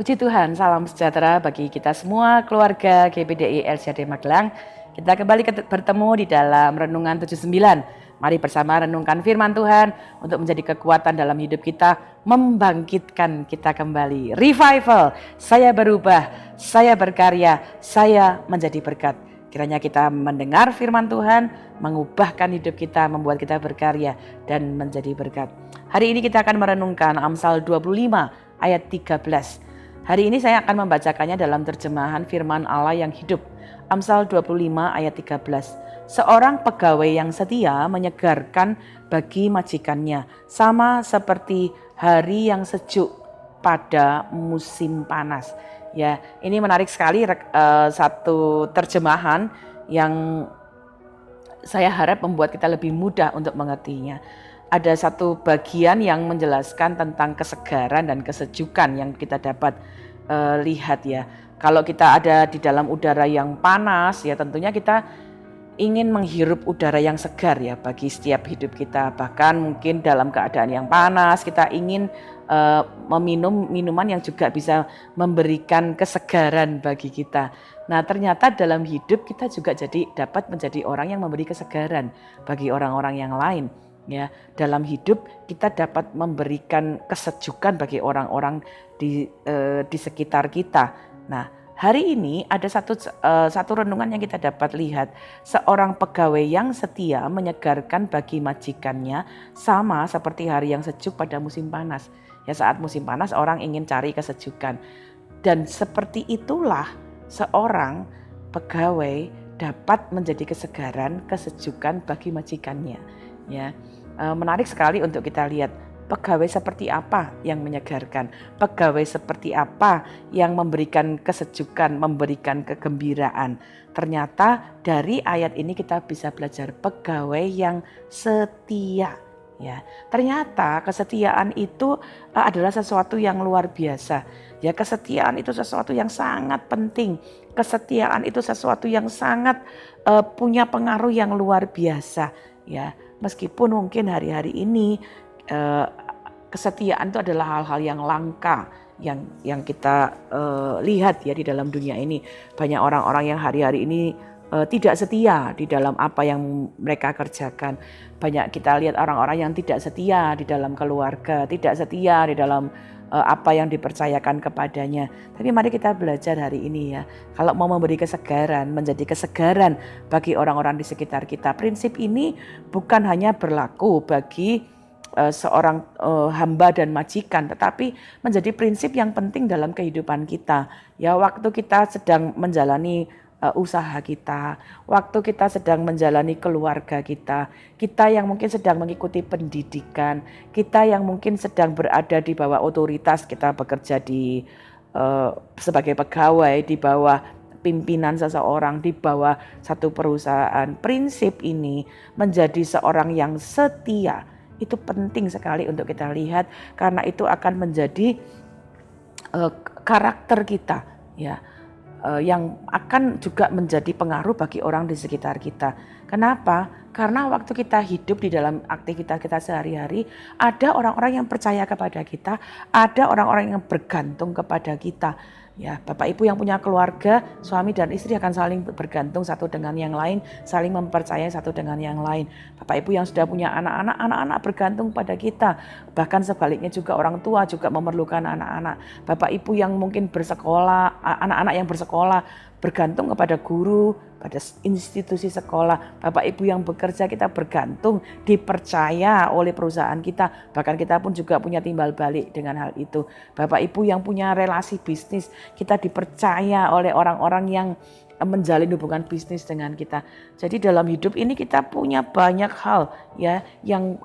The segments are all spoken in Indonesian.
Puji Tuhan, salam sejahtera bagi kita semua, keluarga GPDI LCD Magelang. Kita kembali bertemu di dalam Renungan 79. Mari bersama renungkan firman Tuhan untuk menjadi kekuatan dalam hidup kita, membangkitkan kita kembali. Revival, saya berubah, saya berkarya, saya menjadi berkat. Kiranya kita mendengar firman Tuhan, mengubahkan hidup kita, membuat kita berkarya dan menjadi berkat. Hari ini kita akan merenungkan Amsal 25 ayat 13. Hari ini saya akan membacakannya dalam terjemahan firman Allah yang hidup. Amsal 25 ayat 13. Seorang pegawai yang setia menyegarkan bagi majikannya, sama seperti hari yang sejuk pada musim panas. Ya, ini menarik sekali satu terjemahan yang saya harap membuat kita lebih mudah untuk mengertinya. Ada satu bagian yang menjelaskan tentang kesegaran dan kesejukan yang kita dapat lihat ya. Kalau kita ada di dalam udara yang panas ya, tentunya kita ingin menghirup udara yang segar ya bagi setiap hidup kita. Bahkan mungkin dalam keadaan yang panas kita ingin meminum minuman yang juga bisa memberikan kesegaran bagi kita. Nah, ternyata dalam hidup kita juga dapat menjadi orang yang memberi kesegaran bagi orang-orang yang lain. Ya, dalam hidup kita dapat memberikan kesejukan bagi orang-orang di sekitar kita. Nah, hari ini ada satu renungan yang kita dapat lihat. Seorang pegawai yang setia menyegarkan bagi majikannya, sama seperti hari yang sejuk pada musim panas. Ya, saat musim panas orang ingin cari kesejukan. Dan seperti itulah seorang pegawai dapat menjadi kesegaran, kesejukan bagi majikannya. Ya, menarik sekali untuk kita lihat pegawai seperti apa yang menyegarkan, pegawai seperti apa yang memberikan kesejukan, memberikan kegembiraan. Ternyata dari ayat ini kita bisa belajar pegawai yang setia. Ya, ternyata kesetiaan itu adalah sesuatu yang luar biasa. Ya, kesetiaan itu sesuatu yang sangat penting. Kesetiaan itu sesuatu yang sangat punya pengaruh yang luar biasa. Ya, meskipun mungkin hari-hari ini kesetiaan itu adalah hal-hal yang langka yang kita lihat ya di dalam dunia ini. Banyak orang-orang yang hari-hari ini tidak setia di dalam apa yang mereka kerjakan. Banyak kita lihat orang-orang yang tidak setia di dalam keluarga, tidak setia di dalam apa yang dipercayakan kepadanya. Tapi mari kita belajar hari ini ya, kalau mau memberi kesegaran, menjadi kesegaran bagi orang-orang di sekitar kita. Prinsip ini bukan hanya berlaku bagi seorang hamba dan majikan, tetapi menjadi prinsip yang penting dalam kehidupan kita. Ya, waktu kita sedang menjalani usaha kita, waktu kita sedang menjalani keluarga kita, kita yang mungkin sedang mengikuti pendidikan, kita yang mungkin sedang berada di bawah otoritas, kita bekerja di sebagai pegawai di bawah pimpinan seseorang, di bawah satu perusahaan. Prinsip ini menjadi seorang yang setia itu penting sekali untuk kita lihat, karena itu akan menjadi karakter kita ya, yang akan juga menjadi pengaruh bagi orang di sekitar kita. Kenapa? Karena waktu kita hidup di dalam aktivitas kita sehari-hari, ada orang-orang yang percaya kepada kita, ada orang-orang yang bergantung kepada kita. Ya, Bapak Ibu yang punya keluarga, suami dan istri akan saling bergantung satu dengan yang lain, saling mempercayai satu dengan yang lain. Bapak Ibu yang sudah punya anak-anak, anak-anak bergantung pada kita. Bahkan sebaliknya juga orang tua juga memerlukan anak-anak. Bapak Ibu yang mungkin bersekolah, anak-anak yang bersekolah bergantung kepada guru, pada institusi sekolah. Bapak Ibu yang bekerja, kita bergantung, dipercaya oleh perusahaan kita. Bahkan kita pun juga punya timbal balik dengan hal itu. Bapak Ibu yang punya relasi bisnis, kita dipercaya oleh orang-orang yang menjalin hubungan bisnis dengan kita. Jadi dalam hidup ini kita punya banyak hal ya yang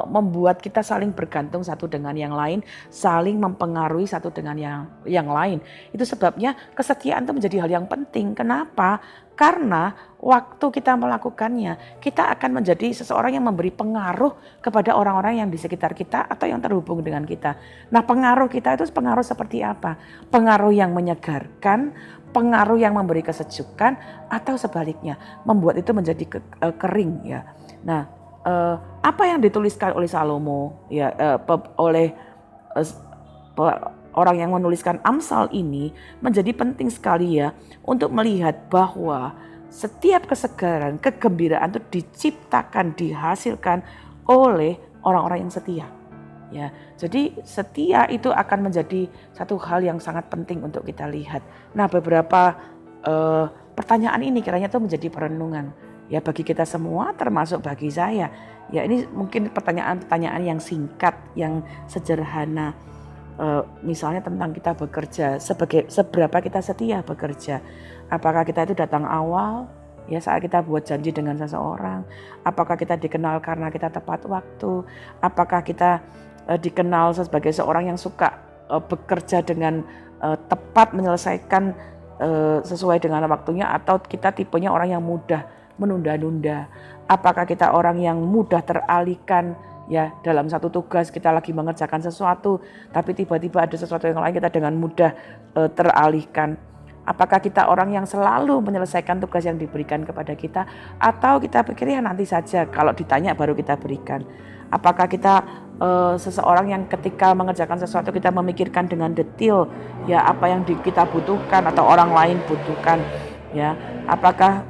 membuat kita saling bergantung satu dengan yang lain, saling mempengaruhi satu dengan yang lain. Itu sebabnya kesetiaan itu menjadi hal yang penting. Kenapa? Karena waktu kita melakukannya, kita akan menjadi seseorang yang memberi pengaruh kepada orang-orang yang di sekitar kita atau yang terhubung dengan kita. Nah, pengaruh kita itu pengaruh seperti apa? Pengaruh yang menyegarkan, pengaruh yang memberi kesejukan, atau sebaliknya membuat itu menjadi kering ya. Nah, apa yang dituliskan oleh Salomo ya oleh orang yang menuliskan Amsal ini menjadi penting sekali ya untuk melihat bahwa setiap kesegaran, kegembiraan itu diciptakan, dihasilkan oleh orang-orang yang setia. Ya, jadi setia itu akan menjadi satu hal yang sangat penting untuk kita lihat. Nah, beberapa pertanyaan ini kiranya itu menjadi perenungan ya bagi kita semua, termasuk bagi saya. Ya, ini mungkin pertanyaan-pertanyaan yang singkat, yang sederhana. Misalnya tentang kita bekerja, seberapa kita setia bekerja. Apakah kita itu datang awal ya saat kita buat janji dengan seseorang? Apakah kita dikenal karena kita tepat waktu? Apakah kita dikenal sebagai seorang yang suka bekerja dengan tepat, menyelesaikan sesuai dengan waktunya, atau kita tipenya orang yang mudah menunda-nunda? Apakah kita orang yang mudah teralihkan ya dalam satu tugas, kita lagi mengerjakan sesuatu tapi tiba-tiba ada sesuatu yang lain, kita dengan mudah teralihkan? Apakah kita orang yang selalu menyelesaikan tugas yang diberikan kepada kita, atau kita pikir ya nanti saja, kalau ditanya baru kita berikan? Apakah kita seseorang yang ketika mengerjakan sesuatu kita memikirkan dengan detail ya apa yang kita butuhkan atau orang lain butuhkan ya? Apakah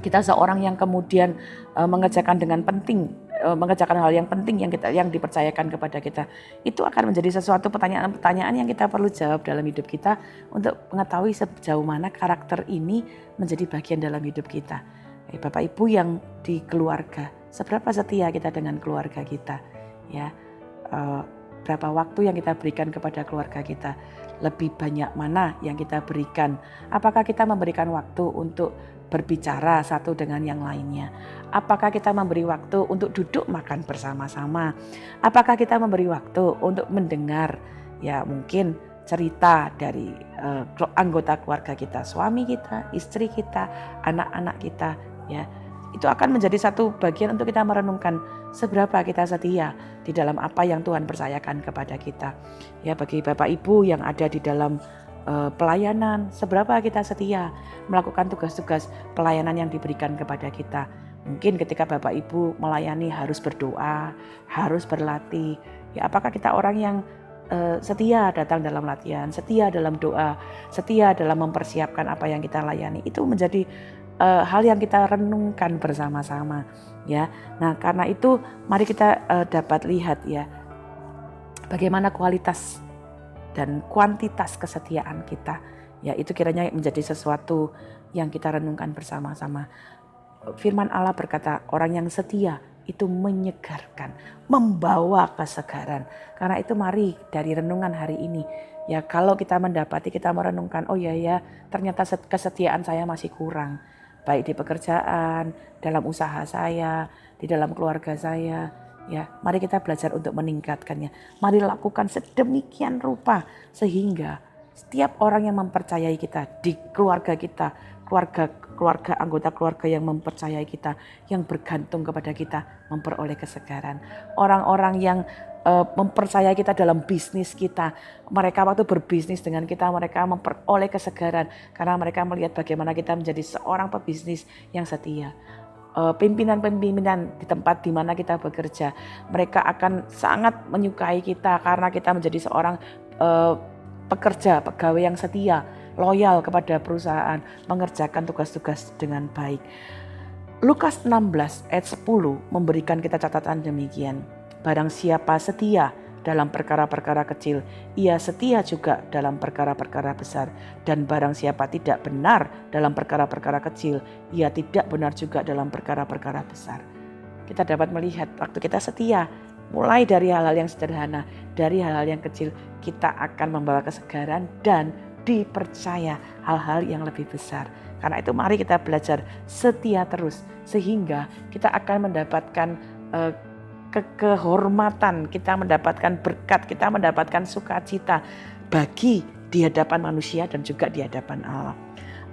kita seorang yang kemudian mengerjakan dengan penting, mengerjakan hal yang penting yang dipercayakan kepada kita? Itu akan menjadi sesuatu pertanyaan-pertanyaan yang kita perlu jawab dalam hidup kita untuk mengetahui sejauh mana karakter ini menjadi bagian dalam hidup kita. Bapak Ibu yang di keluarga, seberapa setia kita dengan keluarga kita? Ya, berapa waktu yang kita berikan kepada keluarga kita? Lebih banyak mana yang kita berikan? Apakah kita memberikan waktu untuk berbicara satu dengan yang lainnya? Apakah kita memberi waktu untuk duduk makan bersama-sama? Apakah kita memberi waktu untuk mendengar ya mungkin cerita dari anggota keluarga kita, suami kita, istri kita, anak-anak kita ya? Itu akan menjadi satu bagian untuk kita merenungkan seberapa kita setia di dalam apa yang Tuhan percayakan kepada kita. Ya, bagi Bapak Ibu yang ada di dalam pelayanan, seberapa kita setia melakukan tugas-tugas pelayanan yang diberikan kepada kita. Mungkin ketika Bapak Ibu melayani harus berdoa, harus berlatih. Ya, apakah kita orang yang setia datang dalam latihan, setia dalam doa, setia dalam mempersiapkan apa yang kita layani? Itu menjadi hal yang kita renungkan bersama-sama ya. Nah, karena itu mari kita dapat lihat ya bagaimana kualitas dan kuantitas kesetiaan kita. Ya, itu kiranya menjadi sesuatu yang kita renungkan bersama-sama. Firman Allah berkata, orang yang setia itu menyegarkan, membawa kesegaran. Karena itu mari dari renungan hari ini ya, kalau kita mendapati, kita merenungkan, oh ya ternyata kesetiaan saya masih kurang. Baik di pekerjaan, dalam usaha saya, di dalam keluarga saya. Ya, mari kita belajar untuk meningkatkannya. Mari lakukan sedemikian rupa sehingga setiap orang yang mempercayai kita di keluarga kita, keluarga anggota keluarga yang mempercayai kita, yang bergantung kepada kita, memperoleh kesegaran. Orang-orang yang mempercayai kita dalam bisnis kita, mereka waktu berbisnis dengan kita, mereka memperoleh kesegaran karena mereka melihat bagaimana kita menjadi seorang pebisnis yang setia. Pimpinan-pimpinan di tempat di mana kita bekerja, mereka akan sangat menyukai kita karena kita menjadi seorang pekerja, pegawai yang setia, loyal kepada perusahaan, mengerjakan tugas-tugas dengan baik. Lukas 16 ayat 10 memberikan kita catatan demikian. Barang siapa setia dalam perkara-perkara kecil, ia setia juga dalam perkara-perkara besar. Dan barang siapa tidak benar dalam perkara-perkara kecil, ia tidak benar juga dalam perkara-perkara besar. Kita dapat melihat waktu kita setia, mulai dari hal-hal yang sederhana, dari hal-hal yang kecil, kita akan membawa kesegaran dan dipercaya hal-hal yang lebih besar. Karena itu mari kita belajar setia terus, sehingga kita akan mendapatkan kehormatan, kita mendapatkan berkat, kita mendapatkan sukacita bagi di hadapan manusia dan juga di hadapan Allah.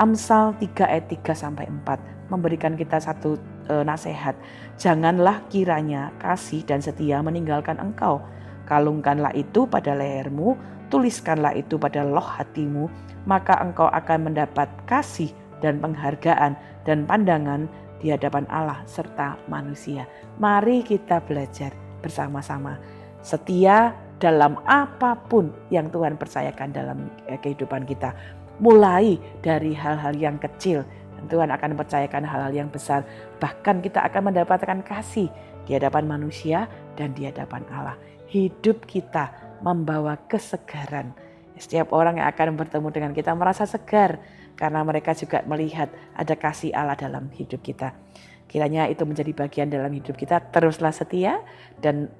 Amsal 3 ayat 3-4 memberikan kita satu nasihat. Janganlah kiranya kasih dan setia meninggalkan engkau. Kalungkanlah itu pada lehermu, tuliskanlah itu pada loh hatimu, maka engkau akan mendapat kasih dan penghargaan dan pandangan di hadapan Allah serta manusia. Mari kita belajar bersama-sama setia dalam apapun yang Tuhan percayakan dalam kehidupan kita. Mulai dari hal-hal yang kecil, Tuhan akan percayakan hal-hal yang besar. Bahkan kita akan mendapatkan kasih di hadapan manusia dan di hadapan Allah. Hidup kita membawa kesegaran. Setiap orang yang akan bertemu dengan kita merasa segar karena mereka juga melihat ada kasih Allah dalam hidup kita. Kiranya itu menjadi bagian dalam hidup kita. Teruslah setia dan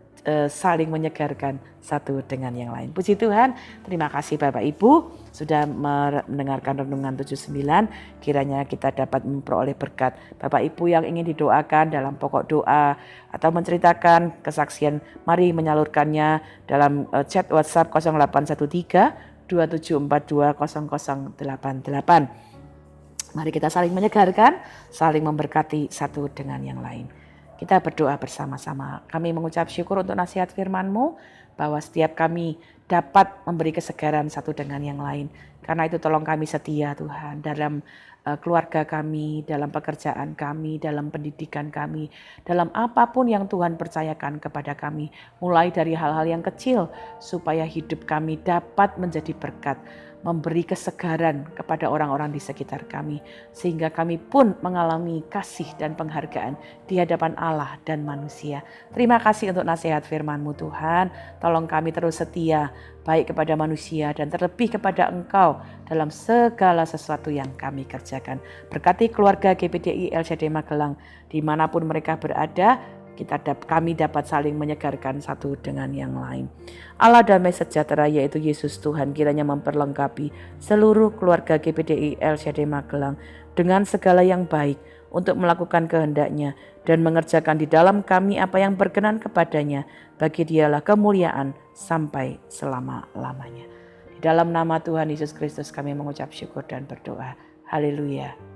saling menyegarkan satu dengan yang lain. Puji Tuhan, terima kasih Bapak Ibu sudah mendengarkan Renungan 79. Kiranya kita dapat memperoleh berkat. Bapak Ibu yang ingin didoakan dalam pokok doa atau menceritakan kesaksian, mari menyalurkannya dalam chat WhatsApp 0813 2742 0088. Mari kita saling menyegarkan, saling memberkati satu dengan yang lain. Kita berdoa bersama-sama. Kami mengucap syukur untuk nasihat firman-Mu, bahwa setiap kami dapat memberi kesegaran satu dengan yang lain. Karena itu tolong kami setia Tuhan dalam keluarga kami, dalam pekerjaan kami, dalam pendidikan kami, dalam apapun yang Tuhan percayakan kepada kami. Mulai dari hal-hal yang kecil supaya hidup kami dapat menjadi berkat, memberi kesegaran kepada orang-orang di sekitar kami, sehingga kami pun mengalami kasih dan penghargaan di hadapan Allah dan manusia. Terima kasih untuk nasihat firman-Mu Tuhan. Tolong kami terus setia, baik kepada manusia dan terlebih kepada Engkau dalam segala sesuatu yang kami kerjakan. Berkati keluarga GPDI LCD Magelang dimanapun mereka berada, kami dapat saling menyegarkan satu dengan yang lain. Allah damai sejahtera yaitu Yesus Tuhan kiranya memperlengkapi seluruh keluarga GPDI LCD Magelang dengan segala yang baik untuk melakukan kehendak-Nya dan mengerjakan di dalam kami apa yang berkenan kepadanya. Bagi Dialah kemuliaan sampai selama-lamanya. Di dalam nama Tuhan Yesus Kristus kami mengucap syukur dan berdoa. Haleluya.